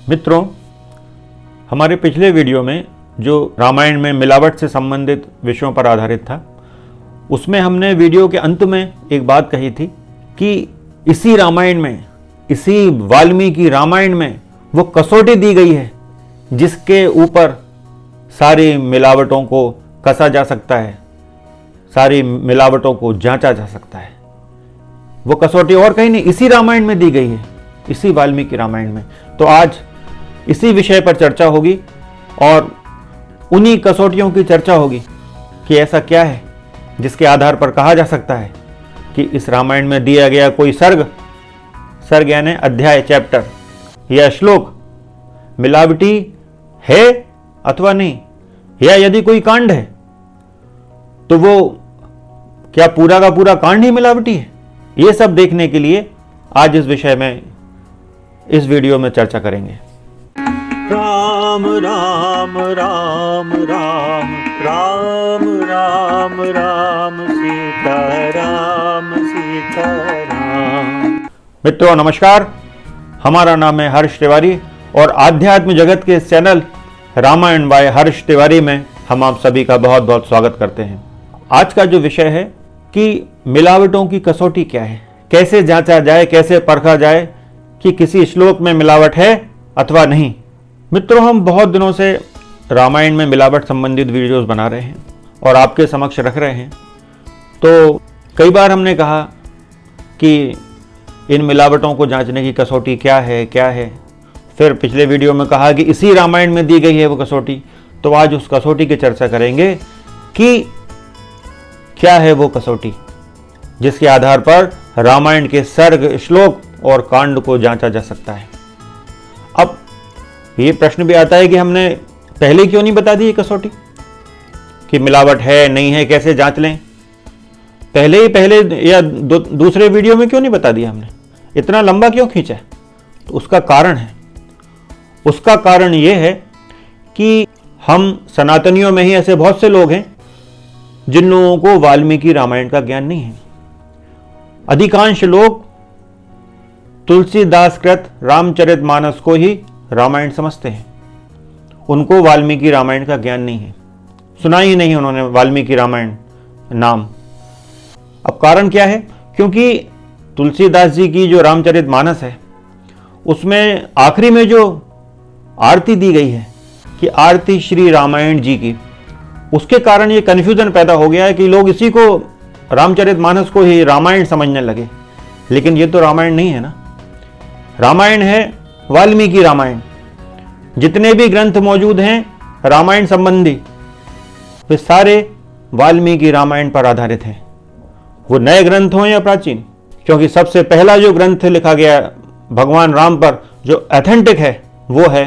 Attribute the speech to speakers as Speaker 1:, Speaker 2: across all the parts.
Speaker 1: मित्रों, हमारे पिछले वीडियो में जो रामायण में मिलावट से संबंधित विषयों पर आधारित था, उसमें हमने वीडियो के अंत में एक बात कही थी कि इसी रामायण में, इसी वाल्मीकि रामायण में वो कसौटी दी गई है जिसके ऊपर सारी मिलावटों को कसा जा सकता है, सारी मिलावटों को जांचा जा सकता है। वो कसौटी और कहीं नहीं, इसी रामायण में दी गई है, इसी वाल्मीकि रामायण में। तो आज इसी विषय पर चर्चा होगी और उन्हीं कसौटियों की चर्चा होगी कि ऐसा क्या है जिसके आधार पर कहा जा सकता है कि इस रामायण में दिया गया कोई सर्ग यानी अध्याय, चैप्टर या श्लोक मिलावटी है अथवा नहीं, या यदि कोई कांड है तो वो क्या पूरा का पूरा कांड ही मिलावटी है। ये सब देखने के लिए आज इस विषय में, इस वीडियो में चर्चा करेंगे।
Speaker 2: राम राम राम राम राम राम राम सीता राम सीता राम।
Speaker 1: मित्रों नमस्कार, हमारा नाम है हर्ष तिवारी और आध्यात्म जगत के इस चैनल रामायण बाय हर्ष तिवारी में हम आप सभी का बहुत बहुत स्वागत करते हैं। आज का जो विषय है कि मिलावटों की कसौटी क्या है, कैसे जांचा जाए, कैसे परखा जाए कि किसी श्लोक में मिलावट है अथवा नहीं। मित्रों, हम बहुत दिनों से रामायण में मिलावट संबंधित वीडियोस बना रहे हैं और आपके समक्ष रख रहे हैं। तो कई बार हमने कहा कि इन मिलावटों को जांचने की कसौटी क्या है। फिर पिछले वीडियो में कहा कि इसी रामायण में दी गई है वो कसौटी। तो आज उस कसौटी की चर्चा करेंगे कि क्या है वो कसौटी जिसके आधार पर रामायण के सर्ग, श्लोक और कांड को जांचा जा सकता है। अब ये प्रश्न भी आता है कि हमने पहले क्यों नहीं बता दी ये कसौटी कि मिलावट है नहीं है, कैसे जांच लें। पहले या दूसरे वीडियो में क्यों नहीं बता दिया हमने, इतना लंबा क्यों खींचा है? तो उसका कारण है, उसका कारण ये है कि हम सनातनियों में ही ऐसे बहुत से लोग हैं जिन लोगों को वाल्मीकि रामायण का ज्ञान नहीं है। अधिकांश लोग तुलसीदास कृत रामचरितमानस को ही रामायण समझते हैं, उनको वाल्मीकि रामायण का ज्ञान नहीं है, सुना ही नहीं उन्होंने वाल्मीकि रामायण नाम। अब कारण क्या है? क्योंकि तुलसीदास जी की जो रामचरितमानस है उसमें आखिरी में जो आरती दी गई है कि आरती श्री रामायण जी की, उसके कारण ये कन्फ्यूजन पैदा हो गया है कि लोग इसी को, रामचरितमानस को ही रामायण समझने लगे। लेकिन ये तो रामायण नहीं है ना, रामायण है वाल्मीकि रामायण। जितने भी ग्रंथ मौजूद हैं रामायण संबंधी वे सारे वाल्मीकि रामायण पर आधारित हैं, वो नए ग्रंथ हों या प्राचीन। क्योंकि सबसे पहला जो ग्रंथ लिखा गया भगवान राम पर जो ऑथेंटिक है वो है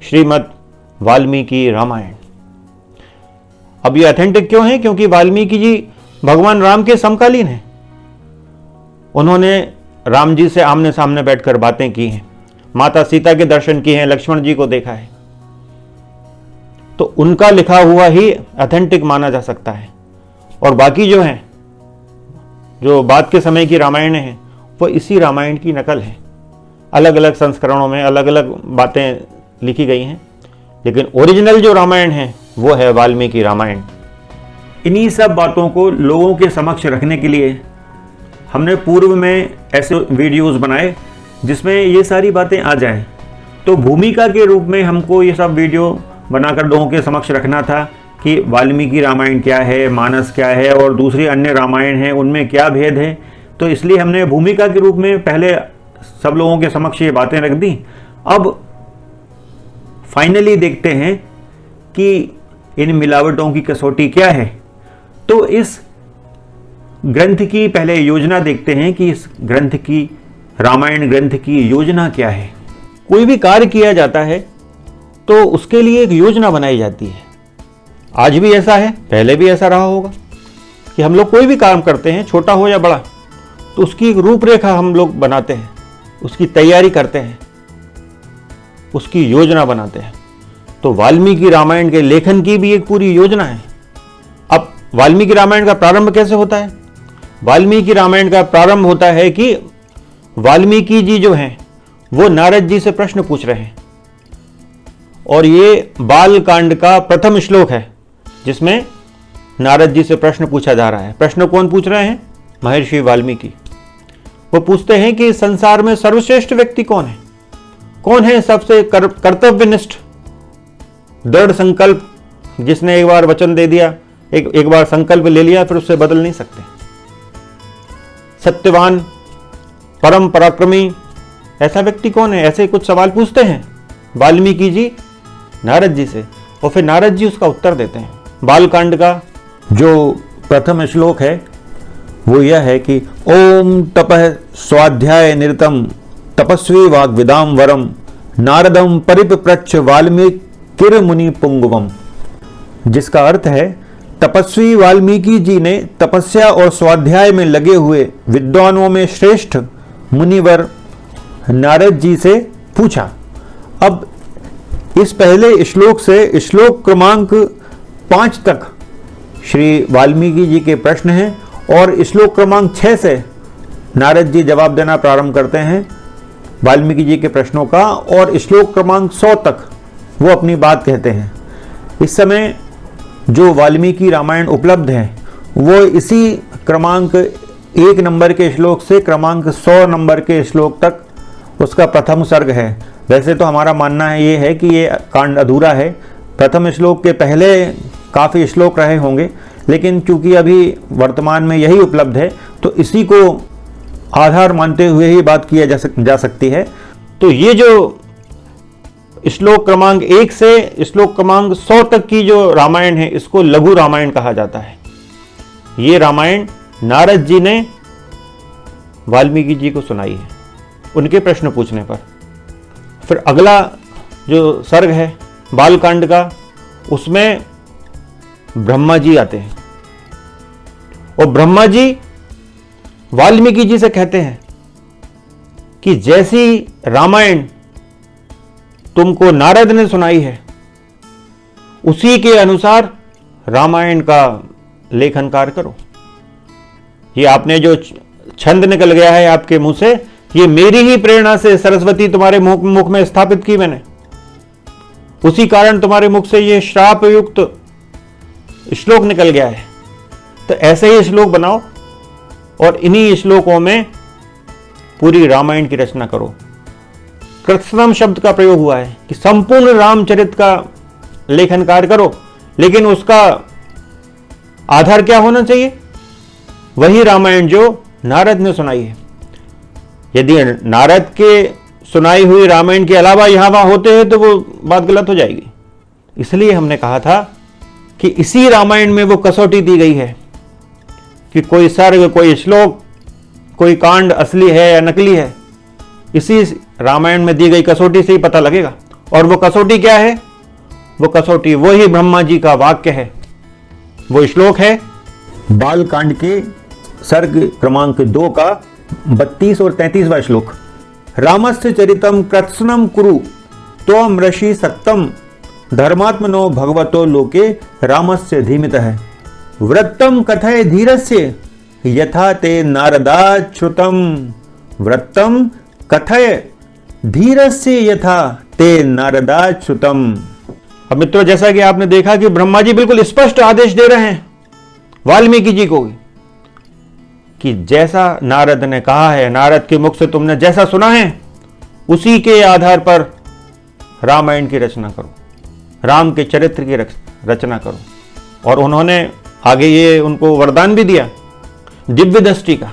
Speaker 1: श्रीमद् वाल्मीकि रामायण। अब ये ऑथेंटिक क्यों है? क्योंकि वाल्मीकि जी भगवान राम के समकालीन हैं। उन्होंने राम जी से आमने सामने बैठकर बातें की हैं, माता सीता के दर्शन किए हैं, लक्ष्मण जी को देखा है। तो उनका लिखा हुआ ही ऑथेंटिक माना जा सकता है। और बाकी जो हैं, जो बाद के समय की रामायण हैं, वो इसी रामायण की नकल है। अलग अलग संस्करणों में अलग अलग बातें लिखी गई हैं, लेकिन ओरिजिनल जो रामायण है वो है वाल्मीकि रामायण। इन्हीं सब बातों को लोगों के समक्ष रखने के लिए हमने पूर्व में ऐसे वीडियोस बनाए जिसमें ये सारी बातें आ जाएं। तो भूमिका के रूप में हमको ये सब वीडियो बनाकर लोगों के समक्ष रखना था कि वाल्मीकि रामायण क्या है, मानस क्या है और दूसरी अन्य रामायण हैं उनमें क्या भेद है। तो इसलिए हमने भूमिका के रूप में पहले सब लोगों के समक्ष ये बातें रख दी। अब फाइनली देखते हैं कि इन मिलावटों की कसौटी क्या है। तो इस ग्रंथ की पहले योजना देखते हैं कि इस ग्रंथ की, रामायण ग्रंथ की योजना क्या है। कोई भी कार्य किया जाता है तो उसके लिए एक योजना बनाई जाती है। आज भी ऐसा है, पहले भी ऐसा रहा होगा कि हम लोग कोई भी काम करते हैं, छोटा हो या बड़ा, तो उसकी एक रूपरेखा हम लोग बनाते हैं, उसकी तैयारी करते हैं, उसकी योजना बनाते हैं। तो वाल्मीकि रामायण के लेखन की भी एक पूरी योजना है। अब वाल्मीकि रामायण का प्रारंभ कैसे होता है? वाल्मीकि रामायण का प्रारंभ होता है कि वाल्मीकि जी जो हैं वो नारद जी से प्रश्न पूछ रहे हैं और ये बाल कांड का प्रथम श्लोक है जिसमें नारद जी से प्रश्न पूछा जा रहा है। प्रश्न कौन पूछ रहे हैं? महर्षि वाल्मीकि। वो पूछते हैं कि संसार में सर्वश्रेष्ठ व्यक्ति कौन है? कौन है सबसे कर्तव्यनिष्ठ, दृढ़ संकल्प, जिसने एक बार वचन दे दिया, एक बार संकल्प ले लिया फिर उससे बदल नहीं सकते? सत्यवान, परम पराक्रमी, ऐसा व्यक्ति कौन है? ऐसे कुछ सवाल पूछते हैं वाल्मीकि जी नारद जी से, और फिर नारद जी उसका उत्तर देते हैं। बालकांड का जो प्रथम श्लोक है वो यह है कि ओम तपः स्वाध्याय निरतम तपस्वी वाग्विदाम वरम नारदम परिप्रच्छ वाल्मीकिर मुनि पुंगवम, जिसका अर्थ है तपस्वी वाल्मीकि जी ने तपस्या और स्वाध्याय में लगे हुए विद्वानों में श्रेष्ठ मुनिवर नारद जी से पूछा। अब इस पहले श्लोक से श्लोक क्रमांक 5 तक श्री वाल्मीकि जी के प्रश्न हैं और श्लोक क्रमांक 6 से नारद जी जवाब देना प्रारंभ करते हैं वाल्मीकि जी के प्रश्नों का, और श्लोक क्रमांक 100 तक वो अपनी बात कहते हैं। इस समय जो वाल्मीकि रामायण उपलब्ध है वो इसी क्रमांक 1 नंबर के श्लोक से क्रमांक 100 नंबर के श्लोक तक उसका प्रथम सर्ग है। वैसे तो हमारा मानना है ये है कि ये कांड अधूरा है, प्रथम श्लोक के पहले काफ़ी श्लोक रहे होंगे, लेकिन चूंकि अभी वर्तमान में यही उपलब्ध है तो इसी को आधार मानते हुए ही बात किया जा सकती है। तो ये जो श्लोक क्रमांक 1 से श्लोक क्रमांक 100 तक की जो रामायण है इसको लघु रामायण कहा जाता है। ये रामायण नारद जी ने वाल्मीकि जी को सुनाई है उनके प्रश्न पूछने पर। फिर अगला जो सर्ग है बालकांड का, उसमें ब्रह्मा जी आते हैं और ब्रह्मा जी वाल्मीकि जी से कहते हैं कि जैसी रामायण तुमको नारद ने सुनाई है उसी के अनुसार रामायण का लेखन कार्य करो। ये आपने जो छंद निकल गया है आपके मुंह से, ये मेरी ही प्रेरणा से सरस्वती तुम्हारे मुख में स्थापित की मैंने, उसी कारण तुम्हारे मुख से ये श्राप युक्त श्लोक निकल गया है। तो ऐसे ही श्लोक बनाओ और इन्हीं श्लोकों में पूरी रामायण की रचना करो। कृत्स्नम शब्द का प्रयोग हुआ है कि संपूर्ण रामचरित का लेखन कार्य करो, लेकिन उसका आधार क्या होना चाहिए? वही रामायण जो नारद ने सुनाई है। यदि नारद के सुनाई हुई रामायण के अलावा यहां वहां होते हैं तो वो बात गलत हो जाएगी। इसलिए हमने कहा था कि इसी रामायण में वो कसौटी दी गई है कि कोई सर्ग, कोई श्लोक, कोई कांड असली है या नकली है, इसी रामायण में दी गई कसौटी से ही पता लगेगा। और वो कसौटी क्या है? वो कसौटी वही ब्रह्मा जी का वाक्य है, वो श्लोक है बालकांड के सर्ग क्रमांक 2 का 32 और 33वां श्लोक। रामस्य चरितम कृत्स्नम कुरु त्वम ऋषि सत्तम धर्मात्मनो भगवतो लोके रामस्य धीमितः वृत्तम कथय धीरस्य यथा ते नारदात् श्रुतम वृत्तम कथय धीरस्य यथा ते नारदात् श्रुतम। अब मित्रों, जैसा कि आपने देखा कि ब्रह्मा जी बिल्कुल स्पष्ट आदेश दे रहे हैं वाल्मीकि जी को कि जैसा नारद ने कहा है, नारद के मुख से तुमने जैसा सुना है उसी के आधार पर रामायण की रचना करो, राम के चरित्र की रचना करो। और उन्होंने आगे ये उनको वरदान भी दिया दिव्य दृष्टि का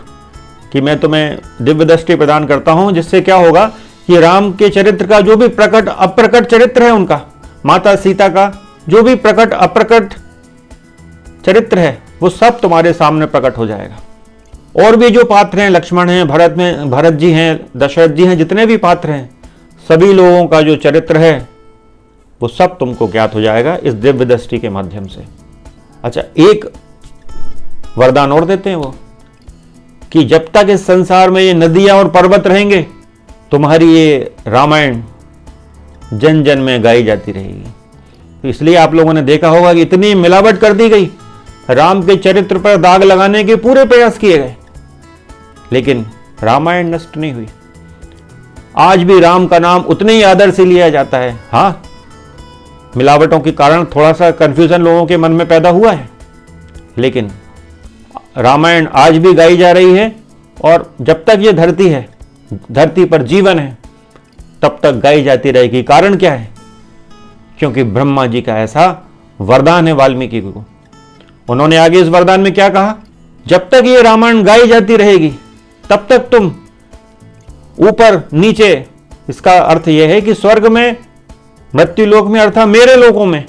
Speaker 1: कि मैं तुम्हें दिव्य दृष्टि प्रदान करता हूं, जिससे क्या होगा कि राम के चरित्र का जो भी प्रकट अप्रकट चरित्र है, उनका माता सीता का जो भी प्रकट अप्रकट चरित्र है, वो सब तुम्हारे सामने प्रकट हो जाएगा। और भी जो पात्र हैं, लक्ष्मण हैं, भरत जी हैं, दशरथ जी हैं, जितने भी पात्र हैं, सभी लोगों का जो चरित्र है वो सब तुमको ज्ञात हो जाएगा इस दिव्य दृष्टि के माध्यम से। अच्छा, एक वरदान और देते हैं वो कि जब तक इस संसार में ये नदियां और पर्वत रहेंगे तुम्हारी ये रामायण जन जन में गाई जाती रहेगी। तो इसलिए आप लोगों ने देखा होगा कि इतनी मिलावट कर दी गई, राम के चरित्र पर दाग लगाने के पूरे प्रयास किए गए, लेकिन रामायण नष्ट नहीं हुई। आज भी राम का नाम उतने ही आदर से लिया जाता है। हाँ, मिलावटों के कारण थोड़ा सा कंफ्यूजन लोगों के मन में पैदा हुआ है, लेकिन रामायण आज भी गाई जा रही है और जब तक ये धरती है, धरती पर जीवन है, तब तक गाई जाती रहेगी। कारण क्या है? क्योंकि ब्रह्मा जी का ऐसा वरदान है वाल्मीकि को। उन्होंने आगे इस वरदान में क्या कहा? जब तक ये रामायण गाई जाती रहेगी तब तक तुम ऊपर नीचे, इसका अर्थ यह है कि स्वर्ग में, मृत्यु लोक में अर्थात मेरे लोकों में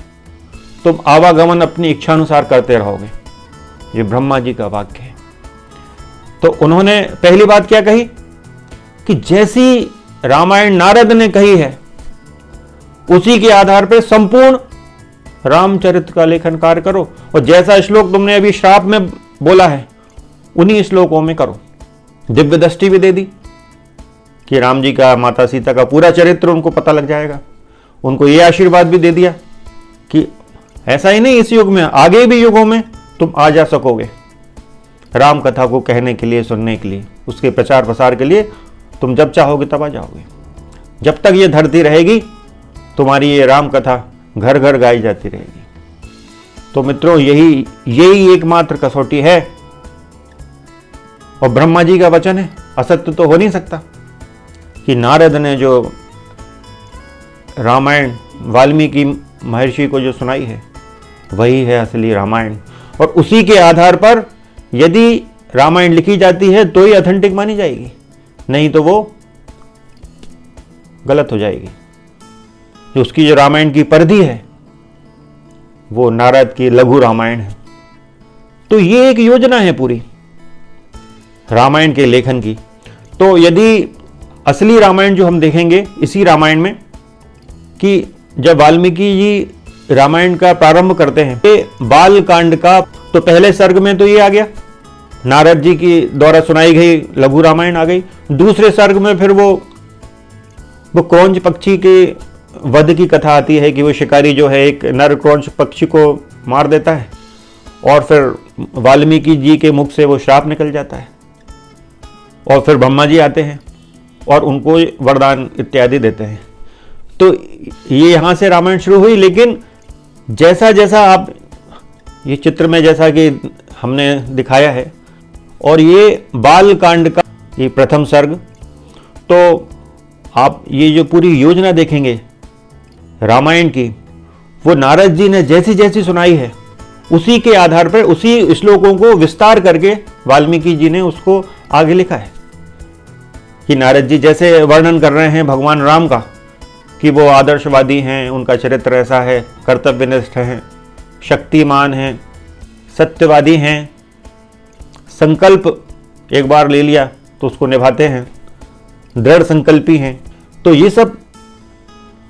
Speaker 1: तुम आवागमन अपनी इच्छानुसार करते रहोगे। ये ब्रह्मा जी का वाक्य है। तो उन्होंने पहली बात क्या कही कि जैसी रामायण नारद ने कही है उसी के आधार पर संपूर्ण रामचरित्र का लेखन कार्य करो, और जैसा श्लोक तुमने अभी श्राप में बोला है उन्हीं श्लोकों में करो। दिव्य दृष्टि भी दे दी कि राम जी का, माता सीता का पूरा चरित्र उनको पता लग जाएगा। उनको ये आशीर्वाद भी दे दिया कि ऐसा ही नहीं इस युग में, आगे भी युगों में तुम आ जा सकोगे राम कथा को कहने के लिए, सुनने के लिए, उसके प्रचार प्रसार के लिए तुम जब चाहोगे तब आ जाओगे। जब तक ये धरती रहेगी तुम्हारी ये राम कथा घर घर गाई जाती रहेगी। तो मित्रों, यही एकमात्र कसौटी है और ब्रह्मा जी का वचन है, असत्य तो हो नहीं सकता कि नारद ने जो रामायण वाल्मीकि महर्षि को जो सुनाई है वही है असली रामायण, और उसी के आधार पर यदि रामायण लिखी जाती है तो ही ऑथेंटिक मानी जाएगी, नहीं तो वो गलत हो जाएगी। जो उसकी जो रामायण की परिधि है वो नारद की लघु रामायण है। तो ये एक योजना है पूरी रामायण के लेखन की। तो यदि असली रामायण जो हम देखेंगे इसी रामायण में कि जब वाल्मीकि जी रामायण का प्रारंभ करते हैं, ये बाल कांड का, तो पहले सर्ग में तो ये आ गया, नारद जी की द्वारा सुनाई गई लघु रामायण आ गई। दूसरे सर्ग में फिर वो क्रौंच पक्षी के वध की कथा आती है कि वो शिकारी जो है एक नर क्रौंच पक्षी को मार देता है और फिर वाल्मीकि जी के मुख से वो श्राप निकल जाता है, और फिर ब्रह्मा जी आते हैं और उनको वरदान इत्यादि देते हैं। तो ये यहाँ से रामायण शुरू हुई। लेकिन जैसा जैसा आप ये चित्र में जैसा कि हमने दिखाया है, और ये बाल कांड का ये प्रथम सर्ग, तो आप ये जो पूरी योजना देखेंगे रामायण की, वो नारद जी ने जैसी जैसी सुनाई है उसी के आधार पर, उसी श्लोकों को विस्तार करके वाल्मीकि जी ने उसको आगे लिखा है। कि नारद जी जैसे वर्णन कर रहे हैं भगवान राम का कि वो आदर्शवादी हैं, उनका चरित्र ऐसा है, कर्तव्यनिष्ठ हैं, शक्तिमान हैं, सत्यवादी हैं, संकल्प एक बार ले लिया तो उसको निभाते हैं, दृढ़ संकल्पी हैं। तो ये सब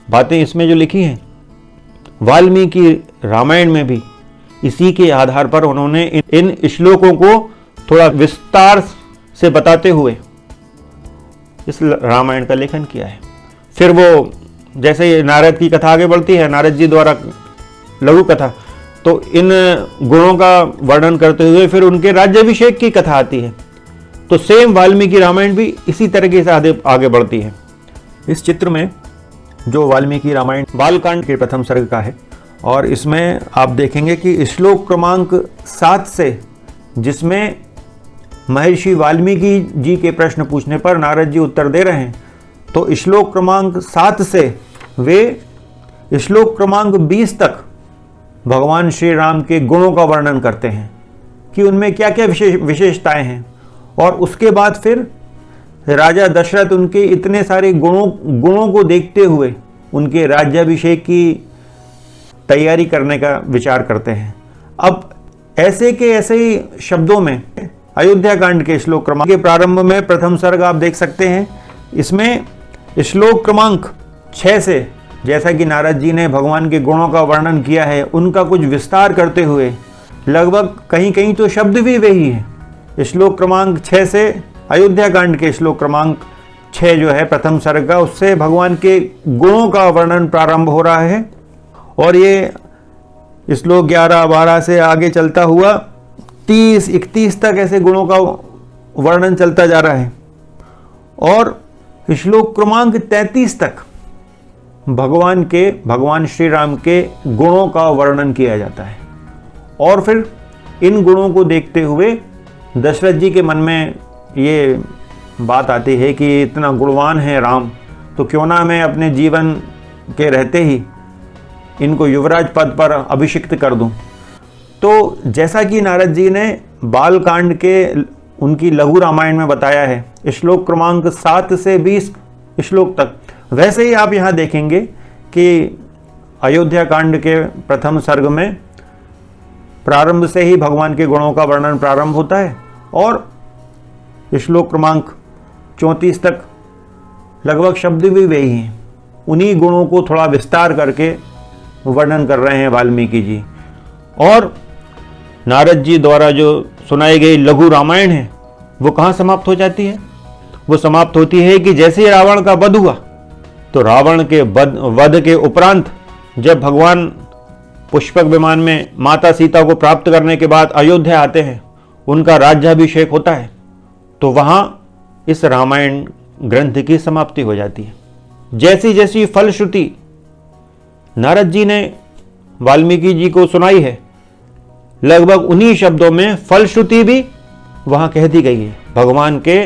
Speaker 1: बातें इसमें जो लिखी हैं वाल्मीकि रामायण में भी इसी के आधार पर उन्होंने इन श्लोकों को थोड़ा विस्तार से बताते हुए इस रामायण का लेखन किया है। फिर वो जैसे नारद की कथा आगे बढ़ती है, नारद जी द्वारा लघु कथा, तो इन गुणों का वर्णन करते हुए फिर उनके राज्याभिषेक की कथा आती है। तो सेम वाल्मीकि रामायण भी इसी तरीके से आगे बढ़ती है। इस चित्र में जो वाल्मीकि रामायण बालकांड के प्रथम सर्ग का है, और इसमें आप देखेंगे कि श्लोक क्रमांक 7 से, जिसमें महर्षि वाल्मीकि जी के प्रश्न पूछने पर नारद जी उत्तर दे रहे हैं, तो श्लोक क्रमांक 7 से वे श्लोक क्रमांक 20 तक भगवान श्री राम के गुणों का वर्णन करते हैं कि उनमें क्या क्या विशेषताएं हैं। और उसके बाद फिर राजा दशरथ उनके इतने सारे गुणों को देखते हुए उनके राज्याभिषेक की तैयारी करने का विचार करते हैं। अब ऐसे के ऐसे ही शब्दों में अयोध्या कांड के श्लोक क्रमांक के प्रारंभ में प्रथम सर्ग आप देख सकते हैं। इसमें श्लोक क्रमांक 6 से, जैसा कि नारद जी ने भगवान के गुणों का वर्णन किया है, उनका कुछ विस्तार करते हुए लगभग कहीं कहीं तो शब्द भी वही है। श्लोक क्रमांक 6 से अयोध्या कांड के श्लोक क्रमांक 6 जो है प्रथम सर्ग का, उससे भगवान के गुणों का वर्णन प्रारंभ हो रहा है। और ये श्लोक 11-12 से आगे चलता हुआ 30-31 तक ऐसे गुणों का वर्णन चलता जा रहा है। और श्लोक क्रमांक 33 तक भगवान श्री राम के गुणों का वर्णन किया जाता है। और फिर इन गुणों को देखते हुए दशरथ जी के मन में ये बात आती है कि इतना गुणवान है राम, तो क्यों ना मैं अपने जीवन के रहते ही इनको युवराज पद पर अभिषिक्त कर दूं। तो जैसा कि नारद जी ने बालकांड के उनकी लघु रामायण में बताया है, श्लोक क्रमांक 7 से 20 श्लोक तक, वैसे ही आप यहाँ देखेंगे कि अयोध्या कांड के प्रथम सर्ग में प्रारंभ से ही भगवान के गुणों का वर्णन प्रारंभ होता है और श्लोक क्रमांक 34 तक लगभग शब्द भी वही हैं। उन्हीं गुणों को थोड़ा विस्तार करके वर्णन कर रहे हैं वाल्मीकि जी। और नारद जी द्वारा जो सुनाई गई लघु रामायण है वो कहाँ समाप्त हो जाती है? वो समाप्त होती है कि जैसे रावण का वध हुआ, तो रावण के वध के उपरांत जब भगवान पुष्पक विमान में माता सीता को प्राप्त करने के बाद अयोध्या आते हैं, उनका राज्याभिषेक होता है, तो वहाँ इस रामायण ग्रंथ की समाप्ति हो जाती है। जैसी जैसी फलश्रुति नारद जी ने वाल्मीकि जी को सुनाई है, लगभग उन्हीं शब्दों में फलश्रुति भी वहां कह दी गई है। भगवान के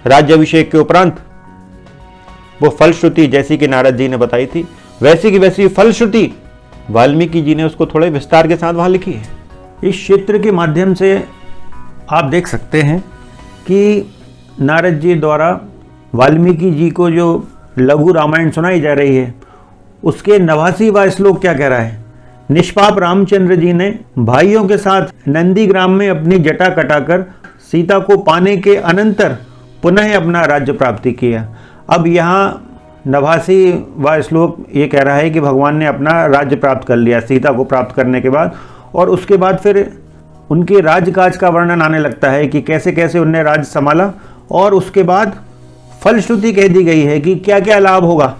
Speaker 1: राज्याभिषेक के उपरांत वो फलश्रुति जैसी कि नारद जी ने बताई थी, वैसी की वैसी फलश्रुति वाल्मीकि जी ने उसको थोड़े विस्तार के साथ वहां लिखी है। इस चित्र के माध्यम से आप देख सकते हैं कि नारद जी द्वारा वाल्मीकि जी को जो लघु रामायण सुनाई जा रही है, उसके 89वां श्लोक क्या कह रहा है? निष्पाप रामचंद्र जी ने भाइयों के साथ नंदीग्राम में अपनी जटा कटाकर सीता को पाने के अनंतर पुनः अपना राज्य प्राप्ति किया। अब यहाँ 89वां श्लोक ये कह रहा है कि भगवान ने अपना राज्य प्राप्त कर लिया सीता को प्राप्त करने के बाद, और उसके बाद फिर उनके राजकाज का वर्णन आने लगता है कि कैसे कैसे उनने राज्य संभाला, और उसके बाद फलश्रुति कह दी गई है कि क्या क्या लाभ होगा।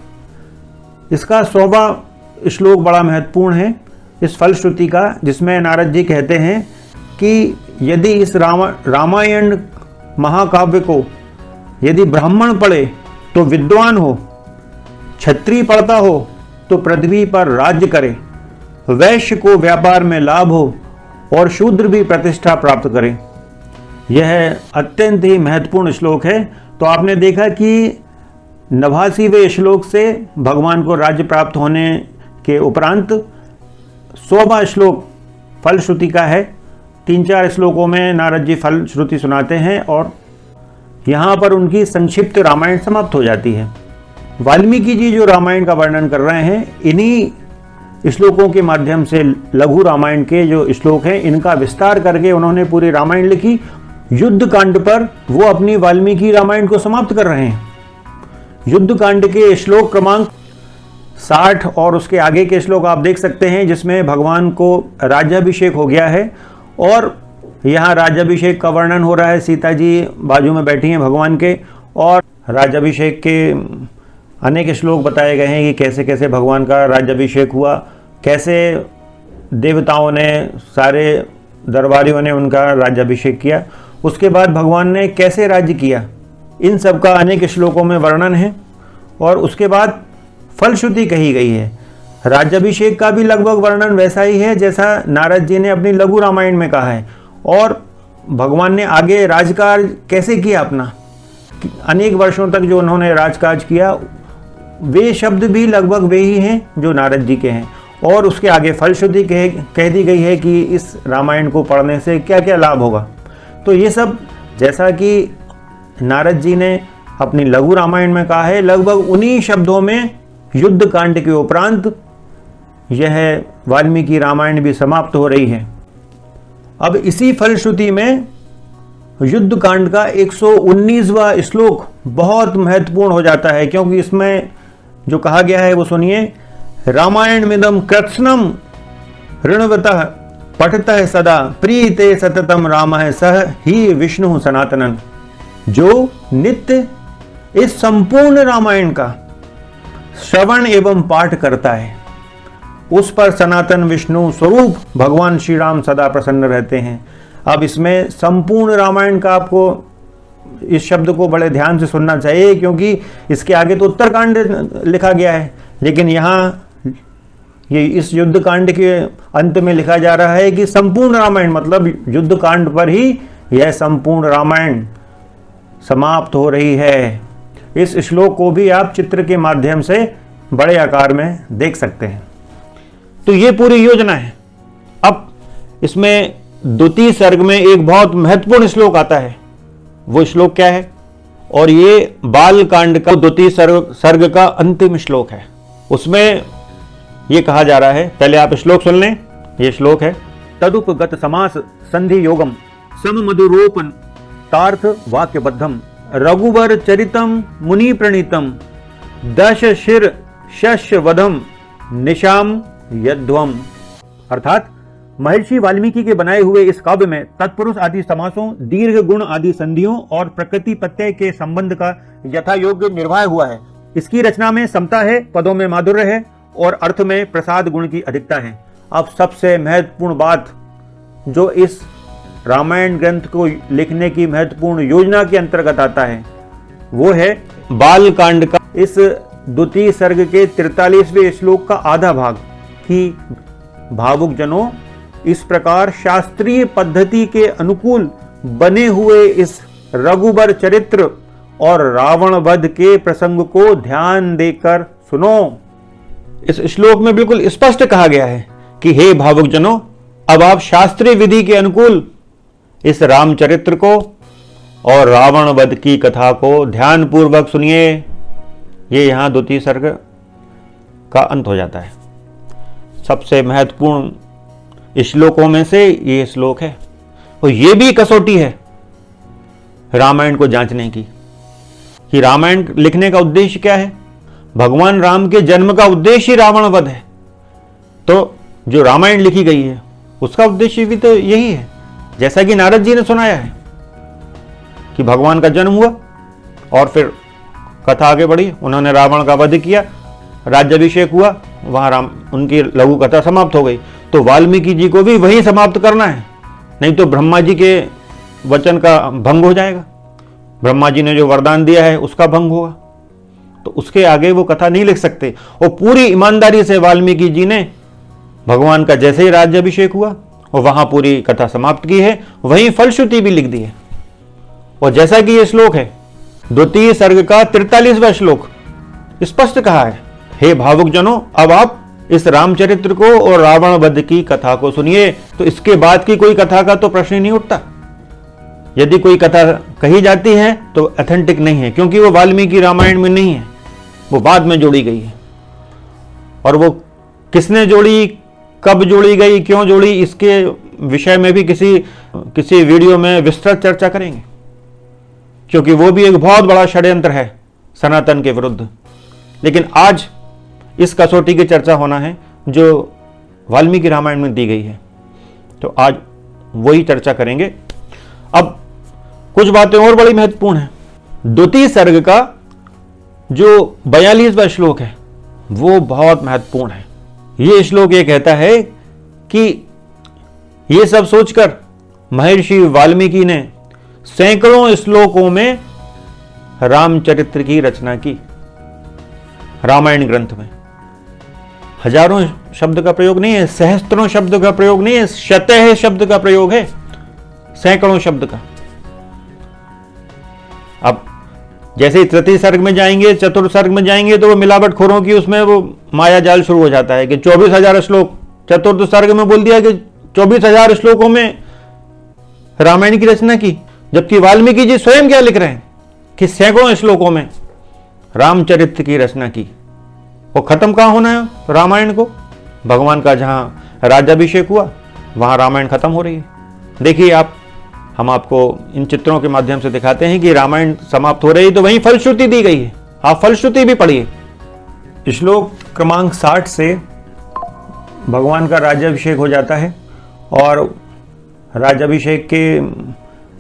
Speaker 1: इसका 100वां श्लोक बड़ा महत्वपूर्ण है इस फलश्रुति का, जिसमें नारद जी कहते हैं कि यदि इस रामायण महाकाव्य को यदि ब्राह्मण पढ़े तो विद्वान हो, क्षत्रिय पढ़ता हो तो पृथ्वी पर राज्य करे, वैश्य को व्यापार में लाभ हो और शूद्र भी प्रतिष्ठा प्राप्त करे। यह अत्यंत ही महत्वपूर्ण श्लोक है। तो आपने देखा कि 89वें श्लोक से भगवान को राज्य प्राप्त होने के उपरांत 100वां श्लोक फलश्रुति का है। 3-4 श्लोकों में नारद जी फलश्रुति सुनाते हैं और यहाँ पर उनकी संक्षिप्त रामायण समाप्त हो जाती है। वाल्मीकि जी जो रामायण का वर्णन कर रहे हैं, इन्हीं श्लोकों के माध्यम से लघु रामायण के जो श्लोक हैं, इनका विस्तार करके उन्होंने पूरी रामायण लिखी। युद्ध कांड पर वो अपनी वाल्मीकि रामायण को समाप्त कर रहे हैं। युद्ध कांड के श्लोक क्रमांक 60 और उसके आगे के श्लोक आप देख सकते हैं, जिसमें भगवान को राज्याभिषेक हो गया है और यहाँ राज्याभिषेक का वर्णन हो रहा है। सीता जी बाजू में बैठी हैं भगवान के, और राज्याभिषेक के अनेक श्लोक बताए गए हैं कि कैसे कैसे भगवान का राज्याभिषेक हुआ, कैसे देवताओं ने, सारे दरबारियों ने उनका राज्याभिषेक किया, उसके बाद भगवान ने कैसे राज्य किया, इन सब का अनेक श्लोकों में वर्णन है। और उसके बाद फलश्रुति कही गई है। राज्याभिषेक का भी लगभग वर्णन वैसा ही है जैसा नारद जी ने अपनी लघु रामायण में कहा है, और भगवान ने आगे राजकाज कैसे किया अपना, अनेक वर्षों तक जो उन्होंने राजकाज किया, वे शब्द भी लगभग वे ही हैं जो नारद जी के हैं। और उसके आगे फलश्रुति कह दी गई है कि इस रामायण को पढ़ने से क्या क्या लाभ होगा। तो ये सब जैसा कि नारद जी ने अपनी लघु रामायण में कहा है, लगभग उन्हीं शब्दों में युद्ध कांड के उपरांत यह वाल्मीकि रामायण भी समाप्त हो रही है। अब इसी फलश्रुति में युद्ध कांड का 119वां श्लोक बहुत महत्वपूर्ण हो जाता है, क्योंकि इसमें जो कहा गया है वो सुनिए। रामायण मिदम कृत्स्नम ऋणवतः पठतः सदा प्रीते सततम रामः सह ही विष्णु सनातनन। जो नित्य इस संपूर्ण रामायण का श्रवण एवं पाठ करता है, उस पर सनातन विष्णु स्वरूप भगवान श्री राम सदा प्रसन्न रहते हैं। अब इसमें संपूर्ण रामायण का आपको इस शब्द को बड़े ध्यान से सुनना चाहिए, क्योंकि इसके आगे तो उत्तरकांड लिखा गया है, लेकिन यहाँ ये इस युद्ध कांड के अंत में लिखा जा रहा है कि संपूर्ण रामायण, मतलब युद्ध कांड पर ही यह संपूर्ण रामायण समाप्त हो रही है। इस श्लोक को भी आप चित्र के माध्यम से बड़े आकार में देख सकते हैं। तो ये पूरी योजना है। अब इसमें द्वितीय सर्ग में एक बहुत महत्वपूर्ण श्लोक आता है। वो श्लोक क्या है? और ये बाल कांड का द्वितीय सर्ग का अंतिम श्लोक है। उसमें ये कहा जा रहा है, पहले आप श्लोक सुन लें। ये श्लोक है, तदुपगत समास संधि योगम सम मधुरोपन तार्थ वाक्यबद्धम रघुवर चरितम मुनि प्रणीतम दश शिर शस्य वधम निशाम यध्वम। अर्थात महर्षि वाल्मीकि के बनाए हुए इस काव्य में तत्पुरुष आदि समासों, दीर्घ गुण आदि संधियों और प्रकृति प्रत्यय के संबंध का यथा योग्य निर्वाह हुआ है। इसकी रचना में समता है, पदों में माधुर्य है और अर्थ में प्रसाद गुण की अधिकता है। अब सबसे महत्वपूर्ण बात जो इस रामायण ग्रंथ को लिखने की महत्वपूर्ण योजना के अंतर्गत आता है, वो है बाल कांड का इस द्वितीय सर्ग के 43वें श्लोक का आधा भाग, कि भावुक जनों इस प्रकार शास्त्रीय पद्धति के अनुकूल बने हुए इस रघुबर चरित्र और रावण वध के प्रसंग को ध्यान देकर सुनो। इस श्लोक में बिल्कुल स्पष्ट कहा गया है कि हे भावुक जनों, अब आप शास्त्रीय विधि के अनुकूल इस रामचरित्र को और रावण वध की कथा को ध्यान पूर्वक सुनिए। ये यहां द्वितीय सर्ग का अंत हो जाता है। सबसे महत्वपूर्ण श्लोकों में से ये श्लोक है और ये भी कसौटी है रामायण को जांचने की कि रामायण लिखने का उद्देश्य क्या है। भगवान राम के जन्म का उद्देश्य ही रावण वध है, तो जो रामायण लिखी गई है उसका उद्देश्य भी तो यही है। जैसा कि नारद जी ने सुनाया है कि भगवान का जन्म हुआ और फिर कथा आगे बढ़ी, उन्होंने रावण का वध किया, राज्याभिषेक हुआ, वहां राम उनकी लघु कथा समाप्त हो गई। तो वाल्मीकि जी को भी वही समाप्त करना है, नहीं तो ब्रह्मा जी के वचन का भंग हो जाएगा। ब्रह्मा जी ने जो वरदान दिया है उसका भंग होगा, तो उसके आगे वो कथा नहीं लिख सकते। और पूरी ईमानदारी से वाल्मीकि जी ने भगवान का जैसे ही राज्याभिषेक हुआ और वहां पूरी कथा समाप्त की है, वहीं फलश्रुति भी लिख दी है। और जैसा कि ये श्लोक है द्वितीय सर्ग का 43वां श्लोक स्पष्ट कहा है, हे भावुक जनों, अब आप इस रामचरित्र को और रावण वध की कथा को सुनिए। तो इसके बाद की कोई कथा का तो प्रश्न ही नहीं उठता। यदि कोई कथा कही जाती है तो ऑथेंटिक नहीं है, क्योंकि वो वाल्मीकि रामायण में नहीं है, वो बाद में जोड़ी गई है। और वो किसने जोड़ी, कब जोड़ी गई, क्यों जोड़ी, इसके विषय में भी किसी वीडियो में विस्तृत चर्चा करेंगे, क्योंकि वो भी एक बहुत बड़ा षड्यंत्र है सनातन के विरुद्ध। लेकिन आज इस कसौटी की चर्चा होना है जो वाल्मीकि रामायण में दी गई है, तो आज वही चर्चा करेंगे। अब कुछ बातें और बड़ी महत्वपूर्ण हैं। द्वितीय सर्ग का जो 42वां श्लोक है वो बहुत महत्वपूर्ण है। ये श्लोक ये कहता है कि ये सब सोचकर महर्षि वाल्मीकि ने सैकड़ों श्लोकों में रामचरित्र की रचना की। रामायण ग्रंथ में हजारों शब्द का प्रयोग नहीं है, सहस्त्रों शब्द का प्रयोग नहीं है, शतः शब्द का प्रयोग है, सैकड़ों शब्द का। अब जैसे ही तृतीय सर्ग में जाएंगे, चतुर्थ सर्ग में जाएंगे, तो वो मिलावटखोरों की उसमें वो माया जाल शुरू हो जाता है कि 24,000 श्लोक चतुर्थ सर्ग में बोल दिया कि 24,000 श्लोकों में रामायण की रचना की, जबकि वाल्मीकि जी स्वयं क्या लिख रहे हैं कि सैकड़ों श्लोकों में रामचरित्र की रचना की। वो खत्म कहां होना है रामायण को? भगवान का जहां राज्याभिषेक हुआ वहां रामायण खत्म हो रही है। देखिए हम आपको इन चित्रों के माध्यम से दिखाते हैं कि रामायण समाप्त हो रही है, तो वहीं फलश्रुति दी गई है। आप फलश्रुति भी पढ़िए। श्लोक क्रमांक 60 से भगवान का राज्याभिषेक हो जाता है और राज्याभिषेक के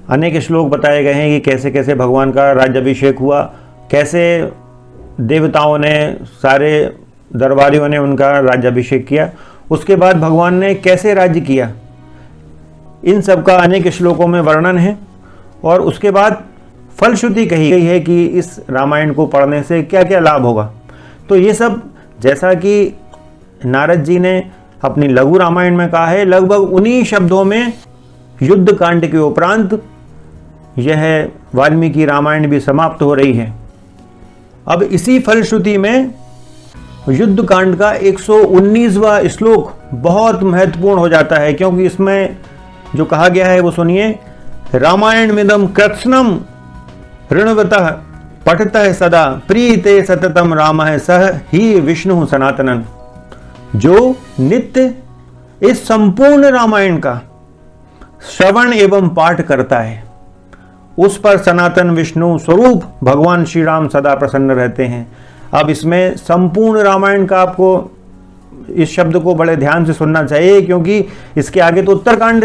Speaker 1: अनेक श्लोक बताए गए हैं कि कैसे कैसे भगवान का राज्याभिषेक हुआ, कैसे देवताओं ने, सारे दरबारियों ने उनका राज्याभिषेक किया, उसके बाद भगवान ने कैसे राज्य किया, इन सब का अनेक श्लोकों में वर्णन है। और उसके बाद फलश्रुति कही गई है कि इस रामायण को पढ़ने से क्या क्या लाभ होगा। तो ये सब जैसा कि नारद जी ने अपनी लघु रामायण में कहा है, लगभग उन्हीं शब्दों में युद्ध कांड के उपरांत यह वाल्मीकि रामायण भी समाप्त हो रही है। अब इसी फलश्रुति में युद्ध कांड का 119वां श्लोक बहुत महत्वपूर्ण हो जाता है, क्योंकि इसमें जो कहा गया है वो सुनिए। रामायण मिदम कृत्स्नम ऋणवतः पठतः सदा प्रीते सततम रामः सह ही विष्णु सनातनन। जो नित्य इस संपूर्ण रामायण का श्रवण एवं पाठ करता है, उस पर सनातन विष्णु स्वरूप भगवान श्री राम सदा प्रसन्न रहते हैं। अब इसमें संपूर्ण रामायण का आपको इस शब्द को बड़े ध्यान से सुनना चाहिए, क्योंकि इसके आगे तो उत्तरकांड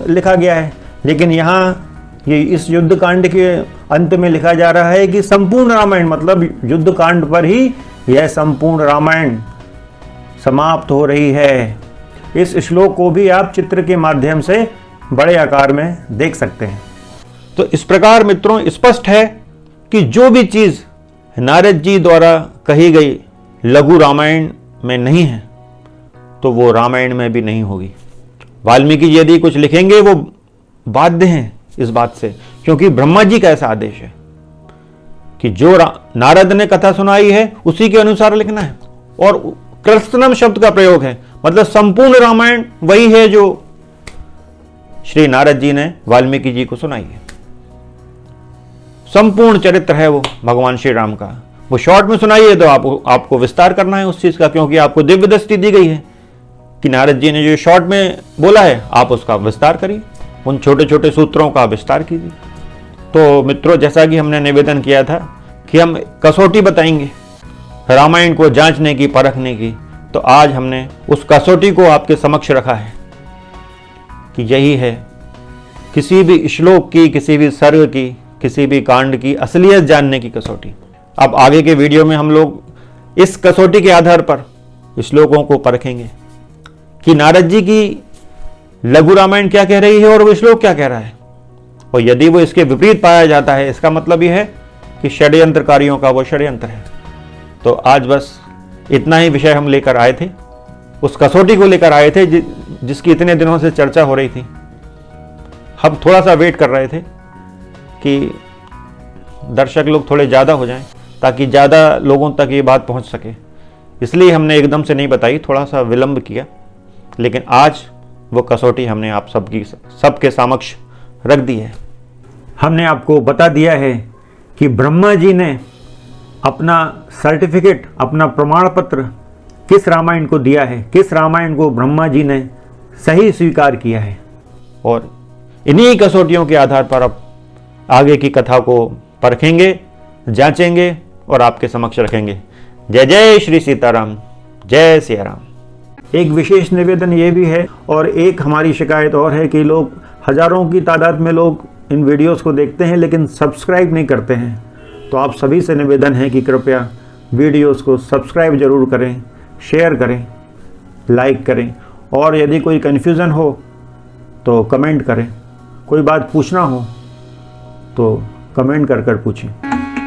Speaker 1: लिखा गया है, लेकिन यहाँ ये इस युद्ध कांड के अंत में लिखा जा रहा है कि संपूर्ण रामायण, मतलब युद्ध कांड पर ही यह संपूर्ण रामायण समाप्त हो रही है। इस श्लोक को भी आप चित्र के माध्यम से बड़े आकार में देख सकते हैं। तो इस प्रकार मित्रों स्पष्ट है कि जो भी चीज नारद जी द्वारा कही गई लघु रामायण में नहीं है, तो वो रामायण में भी नहीं होगी। वाल्मीकि जी यदि कुछ लिखेंगे वो बाध्य हैं इस बात से, क्योंकि ब्रह्मा जी का ऐसा आदेश है कि जो नारद ने कथा सुनाई है उसी के अनुसार लिखना है। और कृत्स्नम शब्द का प्रयोग है, मतलब संपूर्ण रामायण वही है जो श्री नारद जी ने वाल्मीकि जी को सुनाई है। संपूर्ण चरित्र है वो भगवान श्री राम का। वो शॉर्ट में सुनाई है तो आपको विस्तार करना है उस चीज का, क्योंकि आपको दिव्य दृष्टि दी गई है कि नारद जी ने जो शॉर्ट में बोला है आप उसका विस्तार करिए, उन छोटे छोटे सूत्रों का विस्तार कीजिए। तो मित्रों, जैसा कि हमने निवेदन किया था कि हम कसौटी बताएंगे रामायण को जांचने की, परखने की, तो आज हमने उस कसौटी को आपके समक्ष रखा है कि यही है किसी भी श्लोक की, किसी भी सर्ग की, किसी भी कांड की असलियत जानने की कसौटी। अब आगे के वीडियो में हम लोग इस कसौटी के आधार पर श्लोकों को परखेंगे कि नारद जी की लघु रामायण क्या कह रही है और वो श्लोक क्या कह रहा है। और यदि वो इसके विपरीत पाया जाता है, इसका मतलब यह है कि षड्यंत्रकारियों का वो षड्यंत्र है। तो आज बस इतना ही विषय हम लेकर आए थे, उस कसौटी को लेकर आए थे जिसकी इतने दिनों से चर्चा हो रही थी। हम थोड़ा सा वेट कर रहे थे कि दर्शक लोग थोड़े ज़्यादा हो जाएं, ताकि ज़्यादा लोगों तक ये बात पहुंच सके, इसलिए हमने एकदम से नहीं बताई, थोड़ा सा विलंब किया। लेकिन आज वो कसौटी हमने आप सबके समक्ष रख दी है। हमने आपको बता दिया है कि ब्रह्मा जी ने अपना सर्टिफिकेट, अपना प्रमाण पत्र किस रामायण को दिया है, किस रामायण को ब्रह्मा जी ने सही स्वीकार किया है। और इन्हीं कसौटियों के आधार पर अब आगे की कथा को परखेंगे, जांचेंगे और आपके समक्ष रखेंगे। जय जय श्री सीताराम, जय सिया राम। एक विशेष निवेदन ये भी है और एक हमारी शिकायत और है कि लोग, हजारों की तादाद में लोग इन वीडियोस को देखते हैं लेकिन सब्सक्राइब नहीं करते हैं। तो आप सभी से निवेदन है कि कृपया वीडियोस को सब्सक्राइब जरूर करें, शेयर करें, लाइक करें, और यदि कोई कन्फ्यूज़न हो तो कमेंट करें, कोई बात पूछना हो तो कमेंट कर पूछें।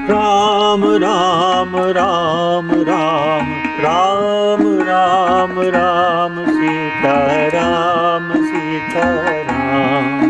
Speaker 2: राम राम राम राम राम राम राम सीता राम सीता राम।